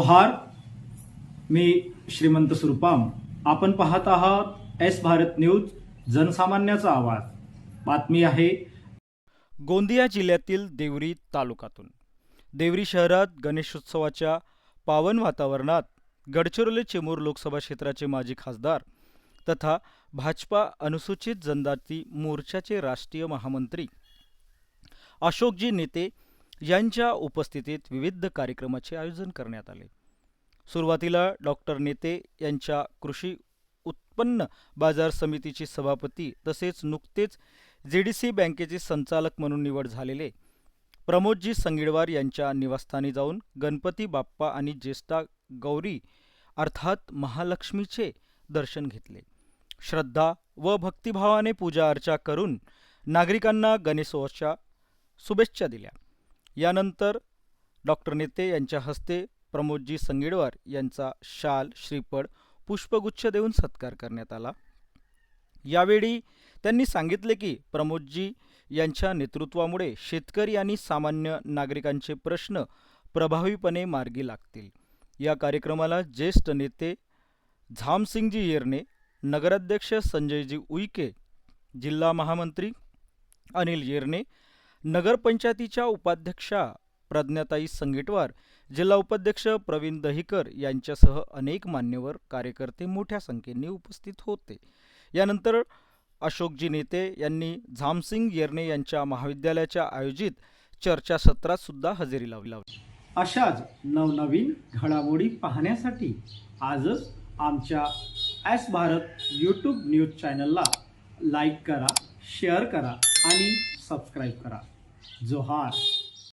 जोहार, मी श्रीमंत सुरपाम. आपण पाहत आहात एस भारत न्यूज, जनसामान्याचा आवाज. बातमी आहे गोंदिया जिल्ह्यातील देवरी तालुक्यातून. देवरी शहरात गणेशोत्सवाच्या पावन वातावरणात गडचिरोली चिमूर लोकसभा क्षेत्राचे माजी खासदार तथा भाजपा अनुसूचित जनजाती मोर्चाचे राष्ट्रीय महामंत्री अशोकजी नेते यांच्या उपस्थितीत विविध कार्यक्रमाचे आयोजन करण्यात आले. सुरुवातीला डॉक्टर नेते यांच्या कृषी उत्पन्न बाजार समितीचे सभापती तसेच नुकतेच जेडीसी बँकेचे संचालक म्हणून निवड झालेले प्रमोदजी संगीडवार यांच्या निवासस्थानी जाऊन गणपती बाप्पा आणि ज्येष्ठा गौरी अर्थात महालक्ष्मीचे दर्शन घेतले. श्रद्धा व भक्तिभावाने पूजा अर्चा करून नागरिकांना गणेशोत्सवाच्या शुभेच्छा दिल्या. यानंतर डॉक्टर नेते यांच्या हस्ते प्रमोदजी संगीडवार यांचा शाल, श्रीफळ, पुष्पगुच्छ देऊन सत्कार करण्यात आला. यावेळी त्यांनी सांगितले की प्रमोदजी यांच्या नेतृत्वामुळे शेतकरी आणि सामान्य नागरिकांचे प्रश्न प्रभावीपणे मार्गी लागतील. या कार्यक्रमाला ज्येष्ठ नेते झामसिंगजी येरने, नगराध्यक्ष संजयजी उईके, जिल्हा महामंत्री अनिल येरने, नगरपंचायतीच्या उपाध्यक्षा प्रज्ञाताई संगीटवार, जिल्हा उपाध्यक्ष प्रवीण दहिकर यांच्यासह अनेक मान्यवर कार्यकर्ते मोठ्या संख्येने उपस्थित होते. यानंतर अशोकजी नेते यांनी झामसिंग येरने यांच्या महाविद्यालयाच्या आयोजित चर्चासत्रात सुद्धा हजेरी लावली. अशाच नवनवीन घडामोडी पाहण्यासाठी आजच आमच्या एस भारत यूट्यूब न्यूज चॅनलला लाईक करा, शेअर करा आणि सबस्क्राईब करा. जोहार.